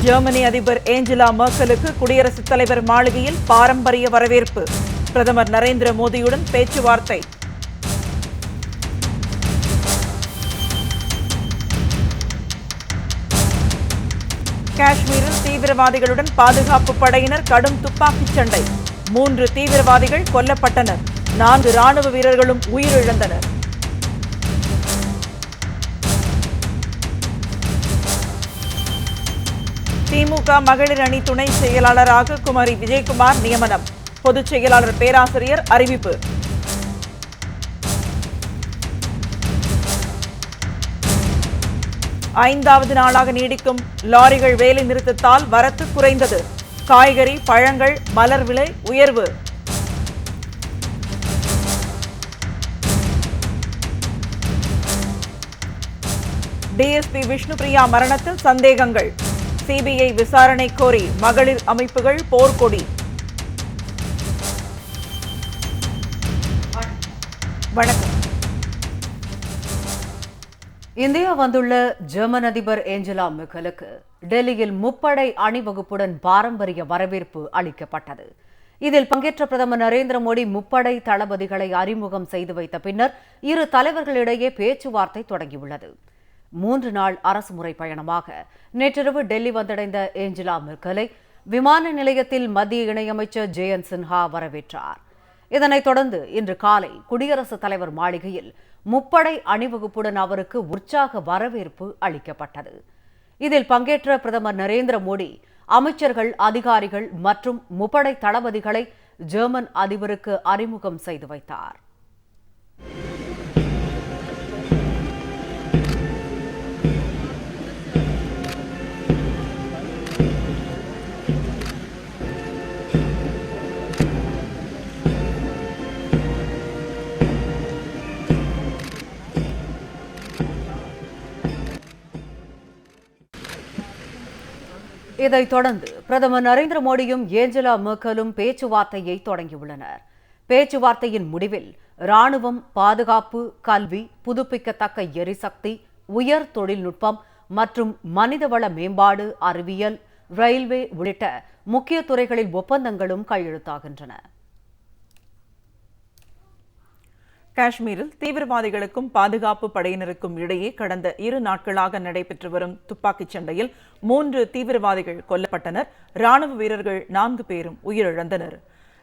Germany அதிபர் Angela மெர்க்கலுக்கு குடியரசுத் தலைவர் மாளிகையில் பாரம்பரிய வரவேற்பு. பிரதமர் நரேந்திர மோடியுடன் பேச்சுவார்த்தை. காஷ்மீரில் தீவிரவாதிகளுடன் பாதுகாப்பு படையினர் கடும் துப்பாக்கிச் சண்டை. 3 தீவிரவாதிகள் கொல்லப்பட்டனர். 4 ராணுவ வீரர்களும் உயிரிழந்தனர். திமுக மகளிர் அணி துணை செயலாளராக குமரி விஜயகுமார் நியமனம். பொதுச் செயலாளர் பேராசிரியர் அறிவிப்பு. ஐந்தாவது நாளாக நீடிக்கும் லாரிகள் வேலை நிறுத்தத்தால் வரத்து குறைந்தது. காய்கறி, பழங்கள், மலர் விலை உயர்வு. டிஎஸ்பி விஷ்ணுபிரியா மரணத்தில் சந்தேகங்கள். சிபிஐ விசாரணை கோரி மகளிர் அமைப்புகள் போர்க்கொடி. வணக்கம். இந்தியா வந்துள்ள ஜெர்மன் அதிபர் ஏஞ்சலா மெர்க்கலுக்கு டெல்லியில் முப்படை அணிவகுப்புடன் பாரம்பரிய வரவேற்பு அளிக்கப்பட்டது. இதில் பங்கேற்ற பிரதமர் நரேந்திர மோடி முப்படை தளபதிகளை அறிமுகம் செய்து வைத்த பின்னர் இரு தலைவர்களிடையே பேச்சுவார்த்தை தொடங்கியுள்ளது. 3 நாள் அரசுமுறை பயணமாக நேற்றிரவு டெல்லி வந்தடைந்த ஏஞ்சலா மெர்க்கலை விமான நிலையத்தில் மத்திய இணையமைச்சர் ஜெயந்த் சின்ஹா வரவேற்றார். இதனைத் தொடர்ந்து இன்று காலை குடியரசுத் தலைவர் மாளிகையில் முப்படை அணிவகுப்புடன் அவருக்கு உற்சாக வரவேற்பு அளிக்கப்பட்டது. இதில் பங்கேற்ற பிரதமர் நரேந்திர மோடி அமைச்சர்கள், அதிகாரிகள் மற்றும் முப்படை தளபதிகளை ஜெர்மன் அதிபருக்கு அறிமுகம் செய்து வைத்தார். இதைத் தொடர்ந்து பிரதமர் நரேந்திர மோடியும் ஏஞ்சலா மெர்க்கலும் பேச்சுவார்த்தையை தொடங்கியுள்ளனர். பேச்சுவார்த்தையின் முடிவில் ராணுவம், பாதுகாப்பு, கல்வி, புதுப்பிக்கத்தக்க எரிசக்தி, உயர் தொழில்நுட்பம் மற்றும் மனிதவள மேம்பாடு, அறிவியல், ரயில்வே உள்ளிட்ட முக்கிய துறைகளில் ஒப்பந்தங்களும் கையெழுத்தாகின்றன. காஷ்மீரில் தீவிரவாதிகளுக்கும் பாதுகாப்பு படையினருக்கும் இடையே கடந்த 2 நாட்களாக நடைபெற்று வரும் துப்பாக்கிச் சண்டையில் 3 தீவிரவாதிகள் கொல்லப்பட்டனர். ராணுவ வீரர்கள் 4 பேரும் உயிரிழந்தனர்.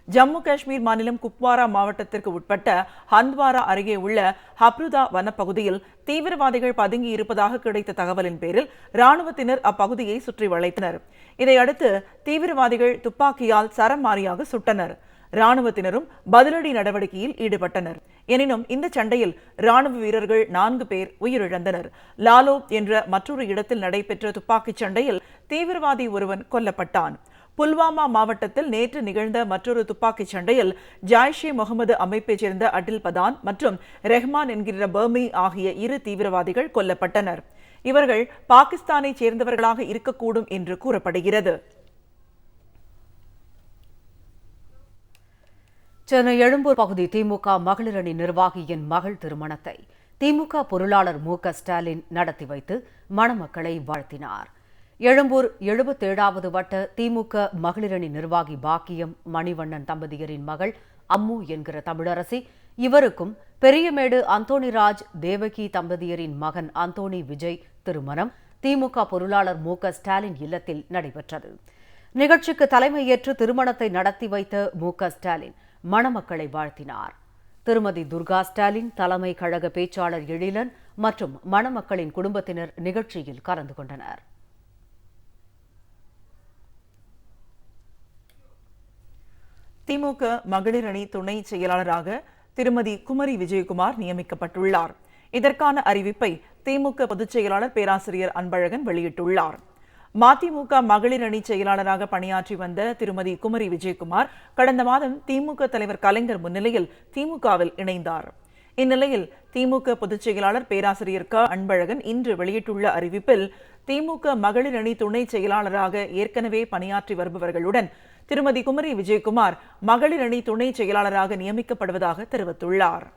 ஜம்மு காஷ்மீர் மாநிலம் குப்வாரா மாவட்டத்திற்கு உட்பட்ட ஹந்த்வாரா அருகே உள்ள ஹப்ருதா வனப்பகுதியில் தீவிரவாதிகள் பதுங்கி இருப்பதாக கிடைத்த தகவலின் பேரில் ராணுவத்தினர் அப்பகுதியை சுற்றி வளைத்தனர். இதையடுத்து தீவிரவாதிகள் துப்பாக்கியால் சரமாரியாக சுட்டனர். ராணுவத்தினரும் பதிலடி நடவடிக்கையில் ஈடுபட்டனர். எனினும் இந்த சண்டையில் ராணுவ வீரர்கள் 4 பேர் உயிரிழந்தனர். லாலோ என்ற மற்றொரு இடத்தில் நடைபெற்ற துப்பாக்கிச் சண்டையில் தீவிரவாதி ஒருவன் கொல்லப்பட்டான். புல்வாமா மாவட்டத்தில் நேற்று நிகழ்ந்த மற்றொரு துப்பாக்கிச் சண்டையில் ஜாய்ஷே முகமது அமைப்பைச் சேர்ந்த அடில் பதான் மற்றும் ரெஹ்மான் என்கிற பர்மி ஆகிய 2 தீவிரவாதிகள் கொல்லப்பட்டனர். இவர்கள் பாகிஸ்தானை சேர்ந்தவர்களாக இருக்கக்கூடும் என்று கூறப்படுகிறது. சென்னை எழும்பூர் பகுதி திமுக மகளிர் அணி நிர்வாகியின் மகள் திருமணத்தை திமுக பொருளாளர் மு.க. ஸ்டாலின் நடத்தி வைத்து மணமக்களை வாழ்த்தினார். எழும்பூர் 77வது வட்ட திமுக மகளிர் அணி நிர்வாகி பாக்கியம் மணிவண்ணன் தம்பதியரின் மகள் அம்மு என்கிற தமிழரசி, இவருக்கும் பெரியமேடு அந்தோணிராஜ் தேவகி தம்பதியரின் மகன் அந்தோணி விஜய் திருமணம் திமுக பொருளாளர் மு.க. ஸ்டாலின் இல்லத்தில் நடைபெற்றது. நிகழ்ச்சிக்கு தலைமையேற்று திருமணத்தை நடத்தி வைத்த மு.க. ஸ்டாலின் மணமக்களை வாழ்த்தினார். திருமதி துர்கா ஸ்டாலின், தலைமை கழக பேச்சாளர் எழிலன் மற்றும் மணமக்களின் குடும்பத்தினர் நிகழ்ச்சியில் கலந்து கொண்டனர். திமுக மகளிர் அணி துணை செயலாளராக திருமதி குமரி விஜயகுமார் நியமிக்கப்பட்டுள்ளார். இதற்கான அறிவிப்பை திமுக பொதுச் செயலாளர் பேராசிரியர் அன்பழகன் வெளியிட்டுள்ளார். மதிமுக மகளிர் அணி செயலாளராக பணியாற்றி வந்த திருமதி குமரி விஜயகுமார் கடந்த மாதம் திமுக தலைவர் கலைஞர் முன்னிலையில் திமுகவில் இணைந்தார். இந்நிலையில் திமுக பொதுச் செயலாளர் பேராசிரியர் க. அன்பழகன் இன்று வெளியிட்டுள்ள அறிவிப்பில் திமுக மகளிர் அணி துணை செயலாளராக ஏற்கனவே பணியாற்றி வருபவர்களுடன் திருமதி குமரி விஜயகுமார் மகளிர் அணி துணை செயலாளராக நியமிக்கப்படுவதாக தெரிவித்துள்ளார்.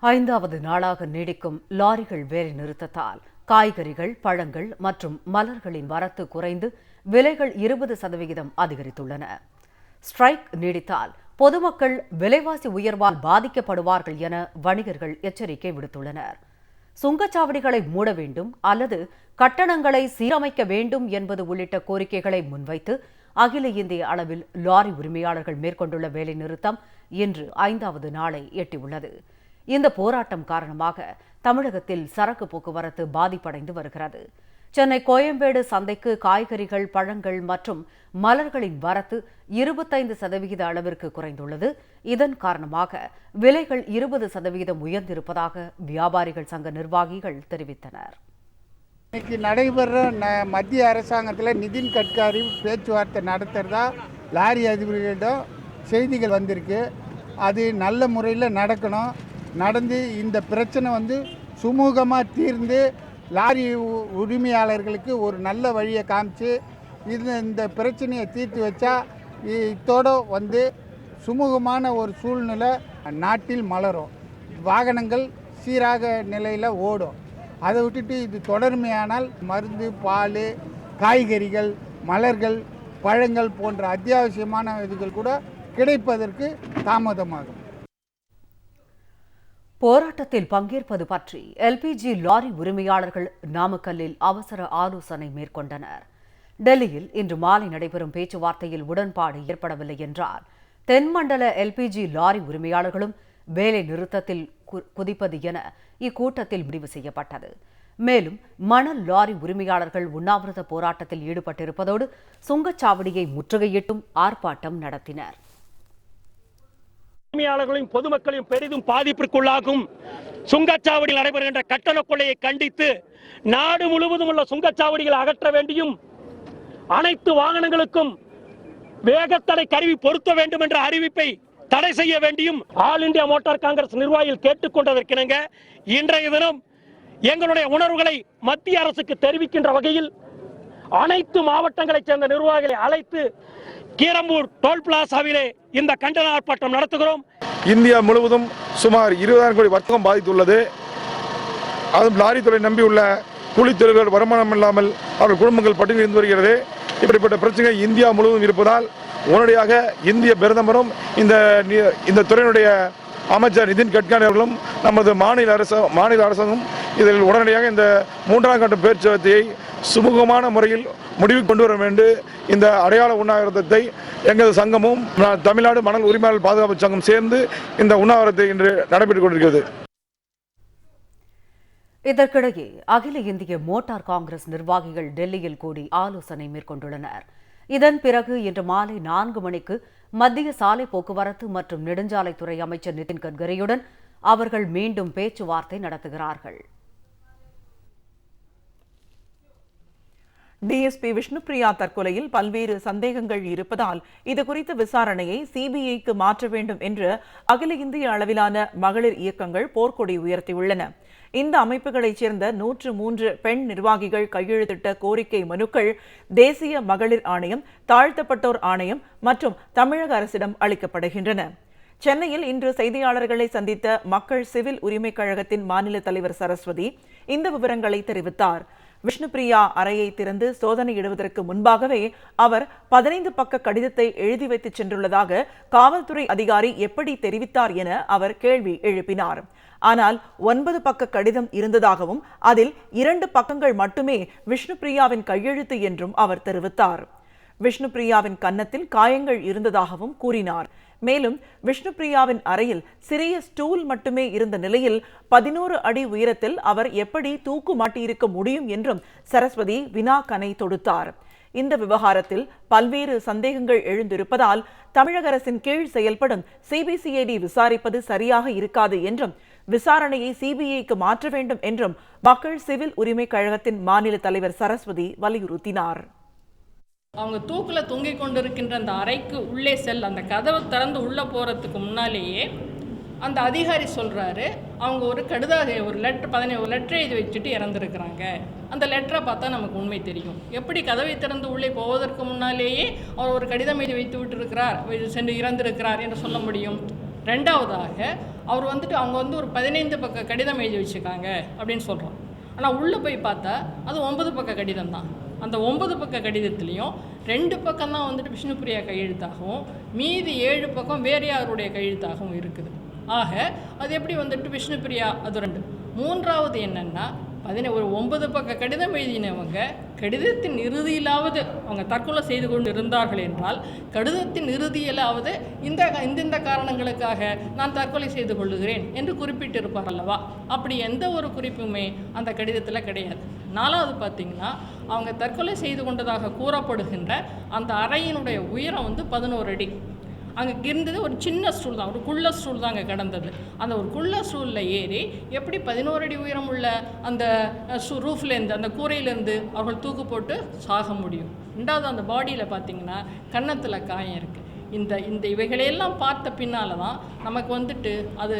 5வது நாளாக நீடிக்கும் லாரிகள் வேலை நிறுத்தத்தால் காய்கறிகள், பழங்கள் மற்றும் மலர்களின் வரத்து குறைந்து விலைகள் 20% அதிகரித்துள்ளன. ஸ்ட்ரைக் நீடித்தால் பொதுமக்கள் விலைவாசி உயர்வால் பாதிக்கப்படுவார்கள் என வணிகர்கள் எச்சரிக்கை விடுத்துள்ளனர். சுங்கச்சாவடிகளை மூட வேண்டும் அல்லது கட்டணங்களை சீரமைக்க வேண்டும் என்பது உள்ளிட்ட கோரிக்கைகளை முன்வைத்து அகில இந்திய அளவில் லாரி உரிமையாளர்கள் மேற்கொண்டுள்ள வேலைநிறுத்தம் இன்று 5வது நாளை எட்டியுள்ளது. இந்த போராட்டம் காரணமாக தமிழகத்தில் சரக்கு போக்குவரத்து பாதிப்படைந்து வருகிறது. சென்னை கோயம்பேடு சந்தைக்கு காய்கறிகள், பழங்கள் மற்றும் மலர்களின் வரத்து 25% அளவிற்கு குறைந்துள்ளது. இதன் காரணமாக விலைகள் 20% உயர்ந்திருப்பதாக வியாபாரிகள் சங்க நிர்வாகிகள் தெரிவித்தனர். இன்னைக்கு நடைபெற மத்திய அரசாங்கத்தில் நிதின் கட்காரி பேச்சுவார்த்தை நடத்துகிறதா லாரி அதிபர்களிடம் செய்திகள் வந்திருக்கு. அது நல்ல முறையில் நடக்கணும். நடந்து இந்த பிரச்சனை சுமூகமாக தீர்ந்து லாரி உரிமையாளர்களுக்கு ஒரு நல்ல வழியை காமிச்சு இந்த பிரச்சனையை தீர்த்து வச்சா இதோட சுமூகமான ஒரு சூழ்நிலை நாட்டில் மலரும். வாகனங்கள் சீராக நிலையில் ஓடும். அதை விட்டுட்டு இது தொடர்மையானால் மருந்து, பால், காய்கறிகள், மலர்கள், பழங்கள் போன்ற அத்தியாவசியமான இதுகள் கூட கிடைப்பதற்கு தாமதமாகும். போராட்டத்தில் பங்கேற்பது பற்றி எல்பிஜி லாரி உரிமையாளர்கள் நாமக்கல்லில் அவசர ஆலோசனை மேற்கொண்டனர். டெல்லியில் இன்று மாலை நடைபெறும் பேச்சுவார்த்தையில் உடன்பாடு ஏற்படவில்லை என்றால் தென்மண்டல எல்பிஜி லாரி உரிமையாளர்களும் வேலை நிறுத்தத்தில் குதிப்பது என இக்கூட்டத்தில் முடிவு செய்யப்பட்டது. மேலும் மணல் லாரி உரிமையாளர்கள் உண்ணாவிரத போராட்டத்தில் ஈடுபட்டிருப்பதோடு சுங்கச்சாவடியை முற்றுகையிட்டும் ஆர்ப்பாட்டம் நடத்தினர். உரிமையாளர்களையும் பொதுமக்களையும் பெரிதும் பாதிப்பிற்குள்ளாகும் சுங்கச்சாவடியில் நடைபெறுகின்ற கட்டண கொள்ளையை கண்டித்து நாடு முழுவதும் உள்ள சுங்கச்சாவடிகளை அகற்ற வேண்டியும், அனைத்து வாகனங்களுக்கும் வேகத்தடை கருவி பொருத்த வேண்டும் என்ற அறிவிப்பை தடை செய்ய வேண்டியும் ஆல் இந்தியா மோட்டார் காங்கிரஸ் நிர்வாகிகள் கேட்டுக்கொண்டதற்கிணங்க இன்றைய தினம் எங்களுடைய உணர்வுகளை மத்திய அரசுக்கு தெரிவிக்கின்ற வகையில் அனைத்து மாவட்டங்களைச் சேர்ந்த நிர்வாகிகளை அழைத்து கீரம்பூர் டோல் பிளாசாவிலே இந்த கண்டன ஆர்ப்பாட்டம் நடத்துகிறோம். இந்தியா முழுவதும் சுமார் 20,000 கோடி வர்த்தகம் பாதித்துள்ளது. அதுவும் லாரி துறை நம்பியுள்ள கூலித்தொழில்கள் வருமானம் இல்லாமல் அவர்கள் குடும்பங்கள் பட்டியலில் இருந்து வருகிறது. இப்படிப்பட்ட பிரச்சனை இந்தியா முழுவதும் இருப்பதால் உடனடியாக இந்திய பிரதமரும் இந்த துறையினுடைய அமைச்சர் நிதின் கட்காரி அவர்களும் நமது மாநில அரசாங்கம் இதில் உடனடியாக இந்த 3ஆம் கட்ட பேச்சுவார்த்தையை சுமூகமான முறையில் முடிவுக்கு கொண்டு வர வேண்டும். இந்த அடையாள உண்ணாவிரதத்தை எங்களது சங்கமும் தமிழ்நாடு மணல் உரிமையாளர் பாதுகாப்பு சங்கம் சேர்ந்து இந்த உண்ணாவிரதத்தை இன்று நடைபெற்றுக் கொண்டிருக்கிறது. இதற்கிடையே அகில இந்திய மோட்டார் காங்கிரஸ் நிர்வாகிகள் டெல்லியில் கூடி ஆலோசனை மேற்கொண்டுள்ளனர். இதன் பிறகு இன்று மாலை 4 மணிக்கு மத்திய சாலை போக்குவரத்து மற்றும் நெடுஞ்சாலைத்துறை அமைச்சர் நிதின் கட்கரியுடன் அவர்கள் மீண்டும் பேச்சுவார்த்தை நடத்துகிறார்கள். டிஎஸ்பி விஷ்ணுபிரியா தற்கொலையில் பல்வேறு சந்தேகங்கள் இருப்பதால் இதுகுறித்த விசாரணையை சிபிஐக்கு மாற்ற வேண்டும் என்று அகில இந்திய அளவிலான மகளிர் இயக்கங்கள் போர்க்கொடி உயர்த்தியுள்ளன. இந்த அமைப்புகளைச் சேர்ந்த 103 பெண் நிர்வாகிகள் கையெழுத்திட்ட கோரிக்கை மனுக்கள் தேசிய மகளிர் ஆணையம், தாழ்த்தப்பட்டோர் ஆணையம் மற்றும் தமிழக அரசிடம் அளிக்கப்படுகின்றன. சென்னையில் இன்று செய்தியாளர்களை சந்தித்த மக்கள் சிவில் உரிமை கழகத்தின் மாநில தலைவர் சரஸ்வதி இந்த விவரங்களை தெரிவித்தார். விஷ்ணுபிரியா அறையை திறந்து சோதனையிடுவதற்கு முன்பாகவே அவர் 15 பக்க கடிதத்தை எழுதி வைத்து சென்றுள்ளதாக காவல்துறை அதிகாரி எப்படி தெரிவித்தார் என அவர் கேள்வி எழுப்பினார். ஆனால் 9 பக்க கடிதம் இருந்ததாகவும் அதில் 2 பக்கங்கள் மட்டுமே விஷ்ணுபிரியாவின் கையெழுத்து என்றும் அவர் தெரிவித்தார். விஷ்ணுபிரியாவின் கன்னத்தில் காயங்கள் இருந்ததாகவும் கூறினார். மேலும் விஷ்ணுபிரியாவின் அறையில் சிறிய ஸ்டூல் மட்டுமே இருந்த நிலையில் 11 அடி உயரத்தில் அவர் எப்படி தூக்கு மாட்டியிருக்க முடியும் என்றும் சரஸ்வதி வினாக்கணை தொடுத்தார். இந்த விவகாரத்தில் பல்வேறு சந்தேகங்கள் எழுந்திருப்பதால் தமிழக அரசின் கீழ் செயல்படும் சிபிசிஐடி விசாரிப்பது சரியாக இருக்காது என்றும் விசாரணையை சிபிஐக்கு மாற்ற வேண்டும் என்றும் மக்கள் சிவில் உரிமை கழகத்தின் மாநில தலைவர் சரஸ்வதி வலியுறுத்தினார். அவங்க தூக்கில் தொங்கிக் கொண்டிருக்கின்ற அந்த அறைக்கு உள்ளே அந்த கதவை திறந்து உள்ளே போகிறதுக்கு முன்னாலேயே அந்த அதிகாரி சொல்கிறாரு, அவங்க ஒரு லெட்டர் 17 லெட்டர் எழுதி வச்சுட்டு இறந்துருக்கிறாங்க. அந்த லெட்டரை பார்த்தா நமக்கு உண்மை தெரியும். எப்படி கதவை திறந்து உள்ளே போவதற்கு முன்னாலேயே அவர் ஒரு கடிதம் எழுதி வைத்து விட்டுருக்கிறார், சென்று இறந்திருக்கிறார் என்று சொல்ல முடியும். ரெண்டாவதாக அவர் அவங்க ஒரு 15 பக்க கடிதம் எழுதி வச்சுருக்காங்க அப்படின்னு சொல்கிறோம். ஆனால் உள்ளே போய் பார்த்தா அது 9 பக்க கடிதம் தான். அந்த 9 பக்க கடிதத்துலேயும் 2 பக்கம் தான் வந்துட்டு விஷ்ணுபிரியா கையெழுத்தாகவும் மீதி 7 பக்கம் வேறு யாருடைய கையெழுத்தாகவும் இருக்குது. ஆக அது எப்படி வந்துட்டு விஷ்ணுபிரியா அது 2. மூன்றாவது என்னென்னா, ஒரு 9 பக்க கடிதம் எழுதினவங்க கடிதத்தின் இறுதியிலாவது அவங்க தற்கொலை செய்து கொண்டு இருந்தார்கள் என்றால், கடிதத்தின் இறுதியிலாவது இந்த காரணங்களுக்காக நான் தற்கொலை செய்து கொள்ளுகிறேன் என்று குறிப்பிட்டிருப்பார் அல்லவா? அப்படி எந்த ஒரு குறிப்புமே அந்த கடிதத்தில் கிடையாது. 4வது பார்த்திங்கன்னா, அவங்க தற்கொலை செய்து கொண்டதாக கூறப்படுகின்ற அந்த அறையினுடைய உயரம் 11 அடி. அங்கே இருந்தது ஒரு சின்ன ஸ்டூல் தான், ஒரு குள்ள ஸ்டூல் தான் அங்கே கிடந்தது. அந்த ஒரு குள்ள ஸ்டூலில் ஏறி எப்படி 11 அடி உயரம் உள்ள அந்த ரூஃப்லேருந்து, அந்த கூரையிலேருந்து அவர்கள் தூக்கு போட்டு சாக முடியும்? 2வது, அந்த பாடியில் பார்த்திங்கன்னா கன்னத்தில் காயம் இருக்குது. இந்த இவைகளையெல்லாம் பார்த்த பின்னால் தான் நமக்கு வந்துட்டு அது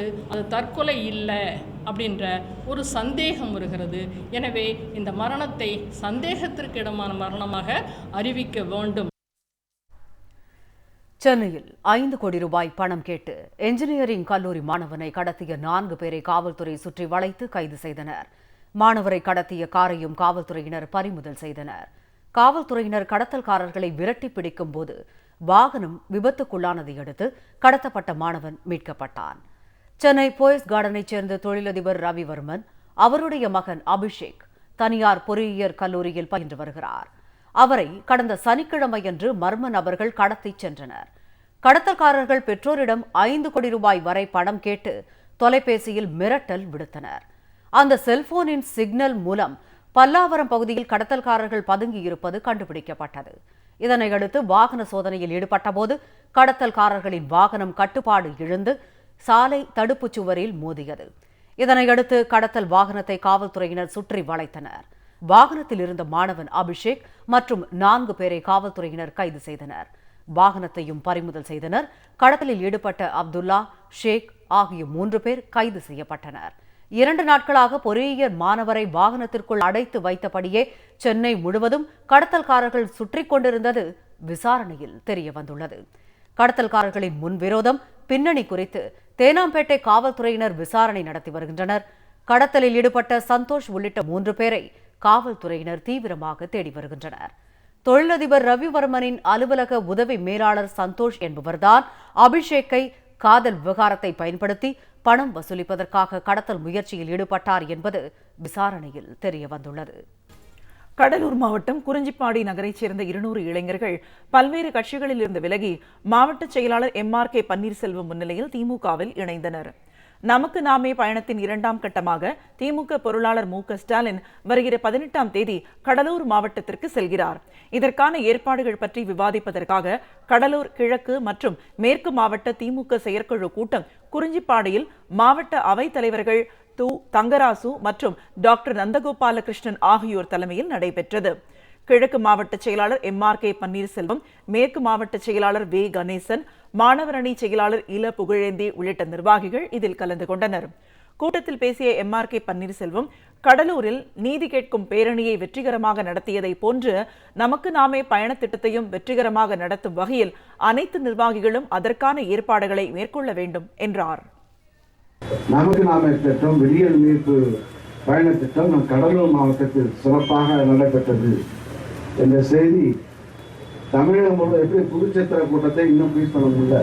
தற்கொலை இல்லை அப்படின்ற ஒரு சந்தேகம் வருகிறது. எனவே இந்த மரணத்தை சந்தேகத்திற்கு இடமான மரணமாக அறிவிக்க வேண்டும். சென்னையில் 5 கோடி ரூபாய் பணம் கேட்டு என்ஜினியரிங் கல்லூரி மாணவனை கடத்திய 4 பேரை காவல்துறை சுற்றி வளைத்து கைது செய்தனர். மாணவரை கடத்திய காரையும் காவல்துறையினர் பறிமுதல் செய்தனர். காவல்துறையினர் கடத்தல்காரர்களை விரட்டி பிடிக்கும் போது வாகனம் விபத்துக்குள்ளானதை அடுத்து கடத்தப்பட்ட மாணவன் மீட்கப்பட்டான். சென்னை போயஸ் கார்டனைச் சேர்ந்த தொழிலதிபர் ரவிவர்மன், அவருடைய மகன் அபிஷேக் தனியார் பொறியியற் கல்லூரியில் பயின்று வருகிறார். அவரை கடந்த சனிக்கிழமையன்று மர்ம நபர்கள் கடத்திச் சென்றனர். கடத்தல்காரர்கள் பெற்றோரிடம் 5 கோடி ரூபாய் வரை பணம் கேட்டு தொலைபேசியில் மிரட்டல் விடுத்தனர். அந்த செல்போனின் சிக்னல் மூலம் பல்லாவரம் பகுதியில் கடத்தல்காரர்கள் பதுங்கியிருப்பது கண்டுபிடிக்கப்பட்டது. இதனையடுத்து வாகன சோதனையில் ஈடுபட்டபோது கடத்தல்காரர்களின் வாகனம் கட்டுப்பாடு இழந்து சாலை தடுப்புச் சுவரில் மோதியது. இதனையடுத்து கடத்தல் வாகனத்தை காவல்துறையினர் சுற்றி வளைத்தனர். வாகனத்தில் இருந்த மாணவன் அபிஷேக் மற்றும் 4 பேரை காவல்துறையினர் கைது செய்தனர். வாகனத்தையும் பறிமுதல் செய்தனர். கடத்தலில் ஈடுபட்ட அப்துல்லா, ஷேக் ஆகிய 3 பேர் கைது செய்யப்பட்டனர். 2 நாட்களாக பொறியியல் மாணவரை வாகனத்திற்குள் அடைத்து வைத்தபடியே சென்னை முழுவதும் கடத்தல்காரர்கள் சுற்றி கொண்டிருந்தது விசாரணையில் தெரியவந்துள்ளது. கடத்தல்காரர்களின் முன்விரோதம், பின்னணி குறித்து தேனாம்பேட்டை காவல்துறையினர் விசாரணை நடத்தி வருகின்றனர். கடத்தலில் ஈடுபட்ட சந்தோஷ் உள்ளிட்ட 3 பேரை காவல்துறையினர் தீவிரமாக தேடி வருகின்றனர். தொழிலதிபர் ரவிவர்மனின் அலுவலக உதவி மேலாளர் சந்தோஷ் என்பவர்தான் அபிஷேக்கை காதல் விவகாரத்தை பயன்படுத்தி பணம் வசூலிப்பதற்காக கடத்தல் முயற்சியில் ஈடுபட்டார் என்பது விசாரணையில் தெரியவந்துள்ளது. கடலூர் மாவட்டம் குறிஞ்சிப்பாடி நகரைச் சேர்ந்த 200 இளைஞர்கள் பல்வேறு கட்சிகளில் இருந்து விலகி மாவட்ட செயலாளர் MRK பன்னீர்செல்வம் முன்னிலையில் திமுகவில் இணைந்தனர். நமக்கு நாமே பயணத்தின் 2ஆம் கட்டமாக திமுக பொருளாளர் மு.க. ஸ்டாலின் வருகிற 18ஆம் தேதி கடலூர் மாவட்டத்திற்கு செல்கிறார். இதற்கான ஏற்பாடுகள் பற்றி விவாதிப்பதற்காக கடலூர் கிழக்கு மற்றும் மேற்கு மாவட்ட திமுக செயற்குழு கூட்டம் குறிஞ்சிப்பாடியில் மாவட்ட அவைத் தலைவர்கள் தங்கராசு மற்றும் டாக்டர் நந்தகோபாலகிருஷ்ணன் ஆகியோர் தலைமையில் நடைபெற்றது. கிழக்கு மாவட்ட செயலாளர் MRK பன்னீர்செல்வம், மேற்கு மாவட்ட செயலாளர் வே. கணேசன், மாணவர் அணி செயலாளர் இல புகழேந்தி உள்ளிட்ட நிர்வாகிகள் இதில் கலந்து கொண்டனர். கூட்டத்தில் பேசிய MRK பன்னீர்செல்வம், கடலூரில் நீதி கேட்கும் பேரணியை வெற்றிகரமாக நடத்தியதை போன்று நமக்கு நாமே பயண திட்டத்தையும் வெற்றிகரமாக நடத்தும் வகையில் அனைத்து நிர்வாகிகளும் அதற்கான ஏற்பாடுகளை மேற்கொள்ள வேண்டும் என்றார். நமக்கு நாமே திட்டம், விடியல் மீட்பு பயண திட்டம் நம் கடலூர் மாவட்டத்தில் சிறப்பாக நடைபெற்றது என்ற செய்தி தமிழகம் முழுவதும் எப்படி புதுச்சேத்திர கூட்டத்தை இன்னும் பீட் பண்ண முடியல,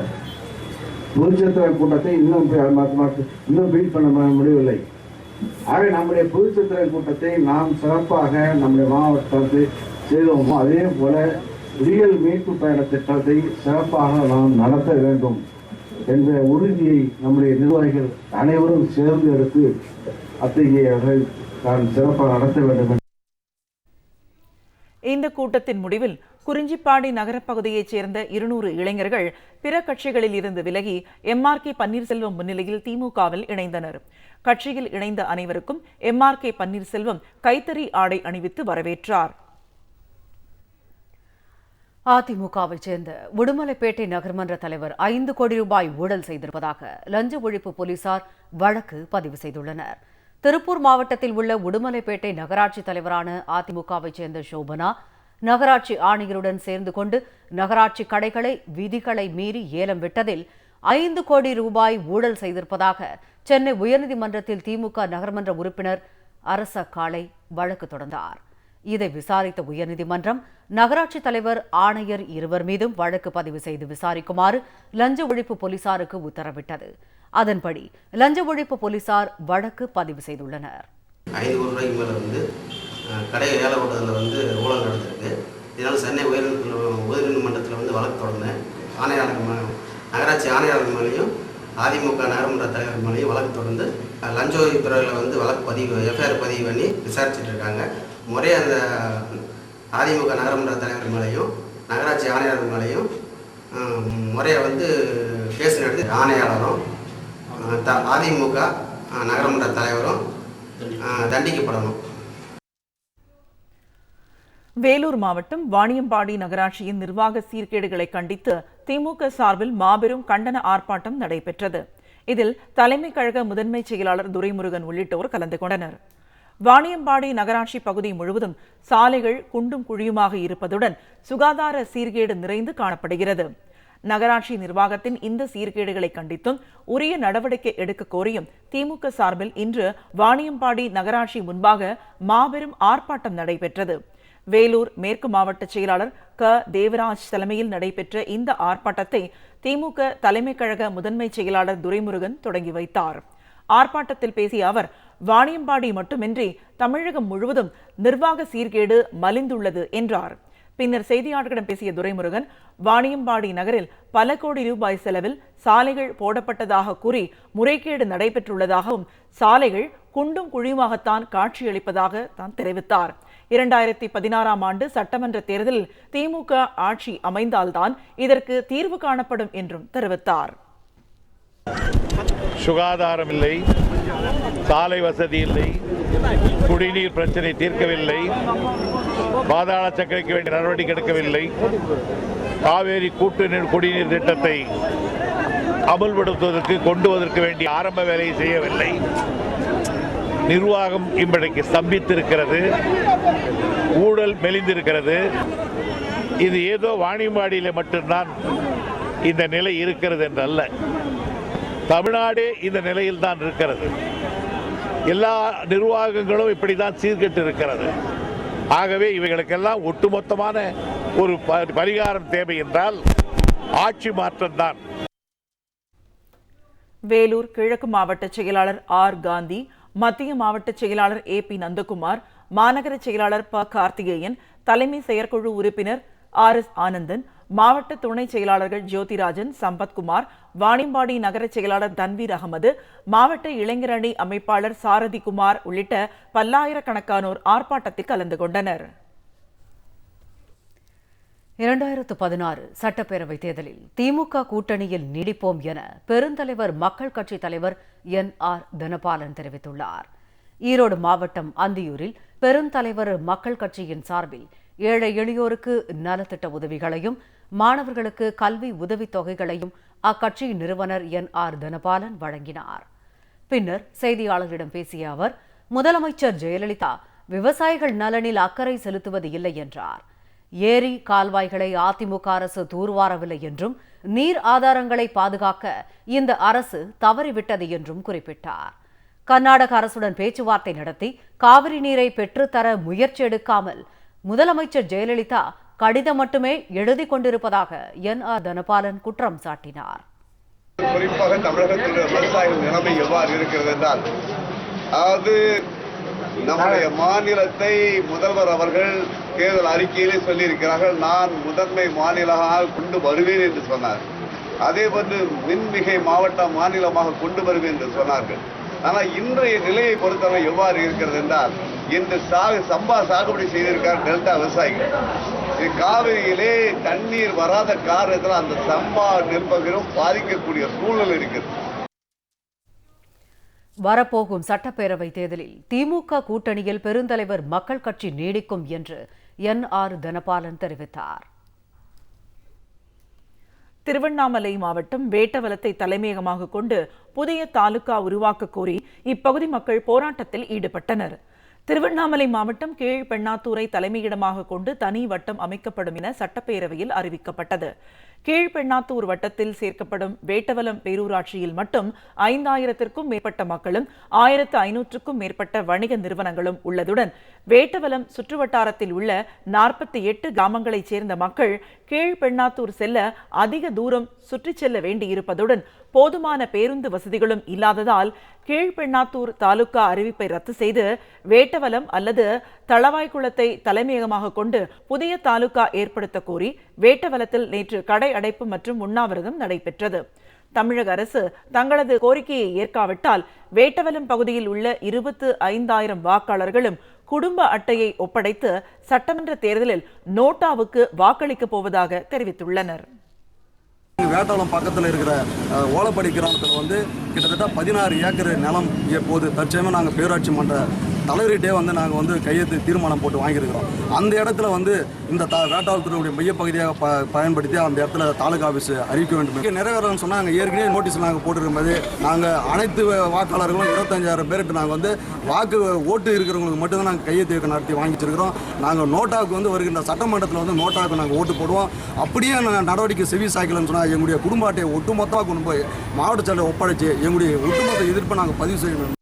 புதுச்சேத்திர கூட்டத்தை இன்னும் பீட் பண்ண முடியவில்லை. ஆக நம்முடைய புதுச்சேத்திர கூட்டத்தை நாம் சிறப்பாக நம்முடைய மாவட்டத்தில் செய்தோமோ அதே போல விடியல் மீட்பு பயண திட்டத்தை சிறப்பாக நாம் நடத்த வேண்டும் என்ற உறுதியை நம்முடைய நிர்வாகிகள் அனைவரும் சேர்ந்து எடுத்து அத்தகைய நான் சிறப்பாக நடத்த வேண்டும். இந்த கூட்டத்தின் முடிவில் குறிஞ்சிப்பாடி நகரப்பகுதியைச் சேர்ந்த 200 இளைஞர்கள் பிற கட்சிகளில் இருந்து விலகி MRK பன்னீர்செல்வம் முன்னிலையில் திமுகவில் இணைந்தனர். கட்சியில் இணைந்த அனைவருக்கும் MRK பன்னீர்செல்வம் கைத்தறி ஆடை அணிவித்து வரவேற்றார். அதிமுகவைச் சேர்ந்த உடுமலைப்பேட்டை நகர்மன்ற தலைவர் 5 கோடி ரூபாய் ஊழல் செய்திருப்பதாக லஞ்ச ஒழிப்பு போலீசார் வழக்கு பதிவு செய்துள்ளனர். திருப்பூர் மாவட்டத்தில் உள்ள உடுமலைப்பேட்டை நகராட்சி தலைவரான அதிமுகவைச் சேர்ந்த சோபனா, நகராட்சி ஆணையருடன் சேர்ந்து கொண்டு நகராட்சி கடைகளை விதிகளை மீறி ஏலம் விட்டதில் 5 கோடி ரூபாய் ஊழல் செய்திருப்பதாக சென்னை உயர்நீதிமன்றத்தில் திமுக நகர்மன்ற உறுப்பினர் அரச காளை வழக்கு தொடர்ந்தார். இதை விசாரித்த உயர்நீதிமன்றம் நகராட்சி தலைவர், ஆணையர் இருவர் மீதும் வழக்கு பதிவு செய்து விசாரிக்குமாறு லஞ்ச ஒழிப்பு போலீசாருக்கு உத்தரவிட்டது. அதன்படி லஞ்ச ஒழிப்பு போலீசார் வழக்கு பதிவு செய்துள்ளனர். 5 கோடி ரூபாய்க்கு மேலே கடை ஏல ஓட்டத்தில் ஊழல் நடந்திருக்கு. இதனால் சென்னை உயர்நீதிமன்றத்தில் வழக்கு தொடர்ந்தேன். நகராட்சி ஆணையாளர் மேலேயும் அதிமுக நகரமன்ற தலைவர் மேலேயும் வழக்கு தொடர்ந்து லஞ்ச ஒழிப்புத்துறையில் வழக்கு பதிவு எஃப்ஐஆர் பதிவு பண்ணி விசாரிச்சுட்டு இருக்காங்க. முறையே அந்த அதிமுக நகரமன்ற தலைவர் மேலேயும் நகராட்சி ஆணையாளர் மேலேயும் முறையை கேஸ் நடத்தி ஆணையாளரும் அதிமுக நகரமன்ற தலைவரும் தண்டிக்கப்படணும். வேலூர் மாவட்டம் வாணியம்பாடி நகராட்சியின் நிர்வாக சீர்கேடுகளை கண்டித்து திமுக சார்பில் மாபெரும் கண்டன ஆர்ப்பாட்டம் நடைபெற்றது. இதில் தலைமை கழக முதன்மை செயலாளர் துரைமுருகன் உள்ளிட்டோர் கலந்து கொண்டனர். வாணியம்பாடி நகராட்சி பகுதி முழுவதும் சாலைகள் குண்டும் குழியுமாக இருப்பதுடன் சுகாதார சீர்கேடு நிறைந்து காணப்படுகிறது. நகராட்சி நிர்வாகத்தின் இந்த சீர்கேடுகளை கண்டித்தும் உரிய நடவடிக்கை எடுக்க கோரியும் திமுக சார்பில் இன்று வாணியம்பாடி நகராட்சி முன்பாக மாபெரும் ஆர்ப்பாட்டம் நடைபெற்றது. வேலூர் மேற்கு மாவட்ட செயலாளர் தேவராஜ் தலைமையில் நடைபெற்ற இந்த ஆர்ப்பாட்டத்தை திமுக தலைமை கழக முதன்மை செயலாளர் துரைமுருகன் தொடங்கி வைத்தார். ஆர்ப்பாட்டத்தில் பேசிய அவர், வாணியம்பாடி மட்டுமின்றி தமிழகம் முழுவதும் நிர்வாக சீர்கேடு மலிந்துள்ளது என்றார். பின்னர் செய்தியாளர்களிடம் பேசிய துரைமுருகன், வாணியம்பாடி நகரில் பல கோடி ரூபாய் செலவில் சாலைகள் போடப்பட்டதாக கூறி முறைகேடு நடைபெற்றுள்ளதாகவும் சாலைகள் குண்டும் குழியுமாகத்தான் காட்சியளிப்பதாக தான் தெரிவித்தார். 2016ஆம் ஆண்டு சட்டமன்ற தேர்தலில் திமுக ஆட்சி அமைந்தால்தான் இதற்கு தீர்வு காணப்படும் என்றும் தெரிவித்தார். சுகாதாரம் இல்லை, சாலை வசதி இல்லை, குடிநீர் பிரச்சனை தீர்க்கவில்லை, பாதாள சக்கரைக்கு வேண்டிய நடவடிக்கை எடுக்கவில்லை, காவேரி கூட்டு குடிநீர் திட்டத்தை அமல்படுத்துவதற்கு கொண்டு வருவதற்கு வேண்டிய ஆரம்ப வேலையை செய்யவில்லை. நிர்வாகம் இன்றைக்கு ஸ்தம்பித்திருக்கிறது, ஊழல் மெலிந்திருக்கிறது. இது ஏதோ வாணியம்பாடியில் மட்டும்தான் இந்த நிலை இருக்கிறது என்றல்ல, தமிழ்நாடே இந்த நிலையில் தான் இருக்கிறது. எல்லா நிர்வாகங்களும் இப்படிதான் சீர்கெட்டு இருக்கிறது. ஆகவே இவைகளுக்கெல்லாம் ஒட்டுமொத்தமான ஒரு பரிகாரம் தேவை என்றால் ஆட்சி மாற்றம் தான். வேலூர் கிழக்கு மாவட்ட செயலாளர் காந்தி, மத்திய மாவட்ட செயலாளர் AP நந்தகுமார், மாநகர செயலாளர் கார்த்திகேயன், தலைமை செயற்குழு உறுப்பினர் RS ஆனந்தன், மாவட்ட துணை செயலாளர்கள் ஜோதிராஜன், சம்பத்குமார், வாணியம்பாடி நகர செயலாளர் தன்வீர் அகமது, மாவட்ட இளைஞர் அணி அமைப்பாளர் சாரதிகுமார் உள்ளிட்ட பல்லாயிரக்கணக்கானோர் ஆர்ப்பாட்டத்தில் கலந்து கொண்டனர். 2016 சட்டப்பேரவைத் தேர்தலில் திமுக கூட்டணியில் நீடிப்போம் என பெருந்தலைவர் மக்கள் கட்சி தலைவர் NR தனபாலன் தெரிவித்துள்ளார். ஈரோடு மாவட்டம் அந்தியூரில் பெருந்தலைவர் மக்கள் கட்சியின் சார்பில் ஏழை எளியோருக்கு நலத்திட்ட உதவிகளையும் மாணவர்களுக்கு கல்வி உதவித் தொகைகளையும் அக்கட்சியின் நிறுவனர் NR தனபாலன் வழங்கினார். பின்னர் செய்தியாளர்களிடம் பேசிய அவர், முதலமைச்சர் ஜெயலலிதா விவசாயிகள் நலனில் அக்கறை செலுத்துவது இல்லை என்றார். ஏரி கால்வாய்களை அதிமுக அரசு தூர்வாரவில்லை என்றும் நீர் ஆதாரங்களை பாதுகாக்க இந்த அரசு தவறிவிட்டது என்றும் குறிப்பிட்டார். கர்நாடக அரசுடன் பேச்சுவார்த்தை நடத்தி காவிரி நீரை பெற்றுத்தர முயற்சி எடுக்காமல் முதலமைச்சர் ஜெயலலிதா கடிதம் மட்டுமே எழுதி கொண்டிருப்பதாக NR தனபாலன் குற்றம் சாட்டினார். குறிப்பாக தமிழகத்தில் விவசாயிகள் நிலைமை எவ்வாறு இருக்கிறது என்றால், அதாவது நம்முடைய மாநிலத்தை முதல்வர் அவர்கள் தேர்தல் அறிக்கையிலே சொல்லியிருக்கிறார்கள், நான் முதன்மை மாநிலமாக கொண்டு வருவேன் என்று சொன்னார். அதே போன்று மின்மிகை மாநிலமாக கொண்டு வருவேன் என்று சொன்னார்கள். ஆனால் இன்றைய நிலையை பொறுத்தவரை எவ்வாறு இருக்கிறது என்றால், இன்று சம்பா சாகுபடி செய்திருக்கார் டெல்டா விவசாயிகள். காவிரியிலே தண்ணீர் வராத காரணத்தில் அந்த சம்பா நெற்பயிரும் பாதிக்கக்கூடிய சூழல் இருக்கிறது. வரப்போகும் சட்டப்பேரவை தேர்தலில் திமுக கூட்டணியில் பெருந்தலைவர் மக்கள் கட்சி நீடிக்கும் என்று NR தனபாலன் தெரிவித்தார். திருவண்ணாமலை மாவட்டம் வேட்டவலத்தை தலைமையகமாக கொண்டு புதிய தாலுகா உருவாக்க கோரி இப்பகுதி மக்கள் போராட்டத்தில் ஈடுபட்டனர். திருவண்ணாமலை மாவட்டம் கீழ்பெண்ணாத்தூரை தலைமையிடமாக கொண்டு தனி வட்டம் அமைக்கப்படும் என சட்டப்பேரவையில் அறிவிக்கப்பட்டது. கீழ்பெண்ணாத்தூர் வட்டத்தில் சேர்க்கப்படும் வேட்டவலம் பேரூராட்சியில் மட்டும் 5000க்கும் மேற்பட்ட மக்களும் 1500க்கும் மேற்பட்ட வணிக நிறுவனங்களும் உள்ளதுடன் வேட்டவலம் சுற்றுவட்டாரத்தில் உள்ள 48 கிராமங்களைச் சேர்ந்த மக்கள் கீழ்பெண்ணாத்தூர் செல்ல அதிக தூரம் சுற்றிச் செல்ல வேண்டியிருப்பதுடன் போதுமான பேருந்து வசதிகளும் இல்லாததால் கீழ்பெண்ணாத்தூர் தாலுகா அறிவிப்பை ரத்து செய்து வேட்டவலம் அல்லது தளவாய்க்குளத்தை தலைமையகமாக கொண்டு புதிய தாலுகா ஏற்படுத்த கோரி வேட்டவலத்தில் நேற்று கடை அடைப்பு மற்றும் உண்ணாவிரதம் நடைபெற்றது. தமிழக அரசு தங்களது கோரிக்கையை ஏற்காவிட்டால் வேட்டவலம் பகுதியில் உள்ள 25,000 வாக்காளர்களும் குடும்ப அட்டையை ஒப்படைத்து சட்டமன்ற தேர்தலில் நோட்டாவுக்கு வாக்களிக்கப் போவதாக தெரிவித்துள்ளனர். வேட்டவலம் பக்கத்தில் இருக்கிற ஓலப்படி கிராமத்தில் வந்து கிட்டத்தட்ட 16 ஏக்கர் நிலம் இப்போது தற்சயமாக நாங்கள் பேரூராட்சி மன்ற தலைவர்கிட்டே வந்து நாங்கள் வந்து கையெழுத்து தீர்மானம் போட்டு வாங்கியிருக்கிறோம். அந்த இடத்துல வந்து இந்த வேட்டவலத்தினுடைய மையப்பகுதியாக பயன்படுத்தி அந்த இடத்துல தாலுகா ஆஃபீஸ் அறிவிக்க வேண்டும் நிறைவேறணும்னு சொன்னால் நாங்கள் ஏற்கனவே நோட்டீஸ் நாங்கள் போட்டிருக்கும்போது நாங்கள் அனைத்து வாக்காளர்களும் 25,000 பேருக்கு நாங்கள் வந்து ஓட்டு இருக்கிறவங்களுக்கு மட்டும்தான் நாங்கள் கையெழுத்து நடத்தி வாங்கி வச்சிருக்கிறோம். நாங்கள் நோட்டாவுக்கு வந்து வருகின்ற சட்டமன்றத்தில் வந்து நோட்டாவுக்கு நாங்கள் ஓட்டு போடுவோம். அப்படியே நடவடிக்கை செவி சாய்க்கலன்னு சொன்னால் எங்களுடைய குடும்ப அட்டையை ஒட்டுமொத்தமாக கொண்டு போய் மாவட்ட செயலர் ஒப்படைச்சு எங்களுடைய ஒட்டுமொத்த எதிர்ப்பை நாங்கள் பதிவு செய்யணும்.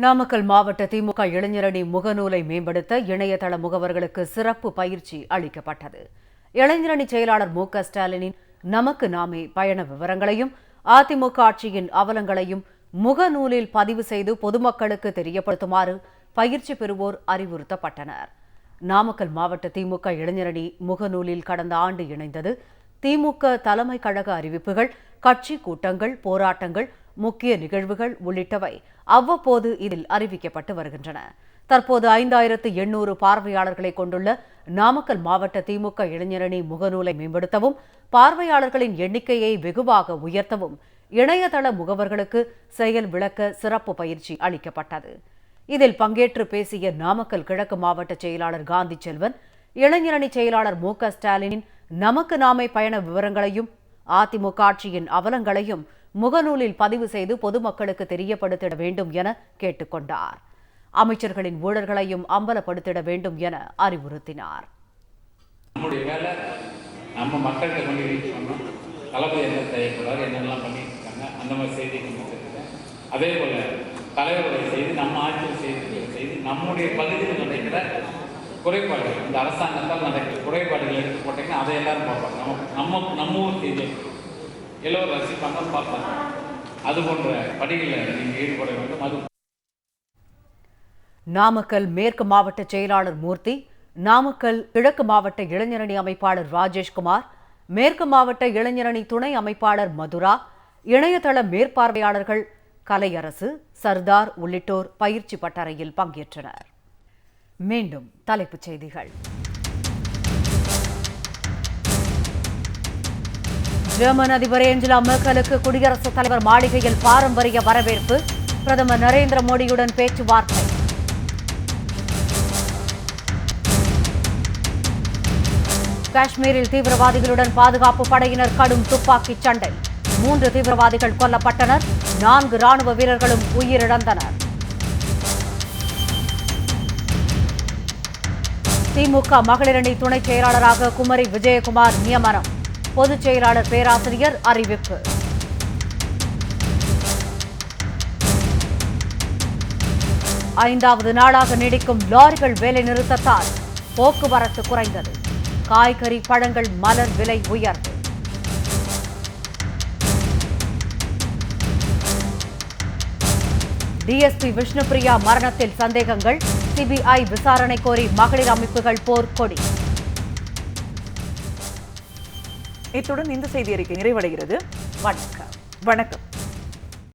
நாமக்கல் மாவட்ட திமுக இளைஞரணி முகநூலை மேம்படுத்த இணையதள முகவர்களுக்கு சிறப்பு பயிற்சி அளிக்கப்பட்டது. இளைஞரணி செயலாளர் மு.க. ஸ்டாலினின் நமக்கு நாமே பயண விவரங்களையும் அதிமுக ஆட்சியின் அவலங்களையும் முகநூலில் பதிவு செய்து பொதுமக்களுக்கு தெரியப்படுத்துமாறு பயிற்சி பெறுவோர் அறிவுறுத்தப்பட்டனர். நாமக்கல் மாவட்ட திமுக இளைஞரணி முகநூலில் கடந்த ஆண்டு இணைந்தது. திமுக தலைமை கழக அறிவிப்புகள், கட்சி கூட்டங்கள், போராட்டங்கள், முக்கிய நிகழ்வுகள் உள்ளிட்டவை அவ்வப்போது இதில் அறிவிக்கப்பட்டு வருகின்றன. தற்போது 5800 பார்வையாளர்களை கொண்டுள்ள நாமக்கல் மாவட்ட திமுக இளைஞரணி முகநூலை மேம்படுத்தவும் பார்வையாளர்களின் எண்ணிக்கையை வெகுவாக உயர்த்தவும் இணையதள முகவர்களுக்கு செயல் விளக்க சிறப்பு பயிற்சி அளிக்கப்பட்டது. இதில் பங்கேற்று பேசிய நாமக்கல் கிழக்கு மாவட்ட செயலாளர் காந்தி செல்வன், இளைஞரணி செயலாளர் மு.க. ஸ்டாலினின் நமக்கு நாமே பயண விவரங்களையும் அதிமுக ஆட்சியின் அவலங்களையும் முகநூலில் பதிவு செய்து பொதுமக்களுக்கு தெரியப்படுத்திட வேண்டும் என கேட்டுக்கொண்டார். அமைச்சர்களின் ஊழல்களையும் அம்பலப்படுத்திட வேண்டும் என அறிவுறுத்தினார். நம்முடைய வேலை நம்ம மக்கள்கிட்ட கொண்டு ரீச் பண்ணோம். தளபதி என்ன செய்யக்கூடாது, என்னெல்லாம் பண்ணிட்டு இருக்காங்க, அந்த மாதிரி செய்தி கொண்டு அதே போல தலைவருடைய செய்தி, நம்ம ஆட்சியில் செய்தி, நம்முடைய பகுதியில் நடக்கிற குறைபாடுகள், இந்த அரசாங்கத்தால் நடக்கிற குறைபாடுகள் எடுத்து போட்டீங்கன்னா அதை எல்லாரும் பார்ப்பாங்க. நம்ம ஊர் செய்தி எல்லோரும் ரசிப்பாங்க, பார்ப்பாங்க. அது போன்ற பணிகளில் நீங்கள் ஈடுபட வேண்டும். அது நாமக்கல் மேற்கு மாவட்ட செயலாளர் மூர்த்தி, நாமக்கல் கிழக்கு மாவட்ட இளைஞரணி அமைப்பாளர் ராஜேஷ்குமார், மேற்கு மாவட்ட இளைஞரணி துணை அமைப்பாளர் மதுரா, இணையதள மேற்பார்வையாளர்கள் கலையரசு, சர்தார் உள்ளிட்டோர் பயிற்சி பட்டறையில் பங்கேற்றனர். மீண்டும் தலைப்புச் செய்திகள். ஜெர்மன் அதிபர் ஏஞ்சலா மெர்க்கலுக்கு குடியரசுத் தலைவர் மாளிகையில் பாரம்பரிய வரவேற்பு, பிரதமர் நரேந்திர மோடியுடன் பேச்சுவார்த்தை. காஷ்மீரில் தீவிரவாதிகளுடன் பாதுகாப்பு படையினர் கடும் துப்பாக்கிச் சண்டை, 3 தீவிரவாதிகள் கொல்லப்பட்டனர், 4 ராணுவ வீரர்களும் உயிரிழந்தனர். திமுக மகளிரணி துணை செயலாளராக குமரி விஜயகுமார் நியமனம், பொதுச் செயலாளர் பேராசிரியர் அறிவிப்பு. ஐந்தாவது நாளாக நீடிக்கும் லாரிகள் வேலை நிறுத்தத்தால் போக்குவரத்து குறைந்தது, காய்கறி பழங்கள் மலர் விலை உயர்வு. டிஎஸ்பி விஷ்ணுபிரியா மரணத்தில் சந்தேகங்கள், சிபிஐ விசாரணை கோரி மகளிர் அமைப்புகள் போர்க்கொடி. இத்துடன் இந்த செய்தி அறிக்கை நிறைவடைகிறது. வணக்கம்.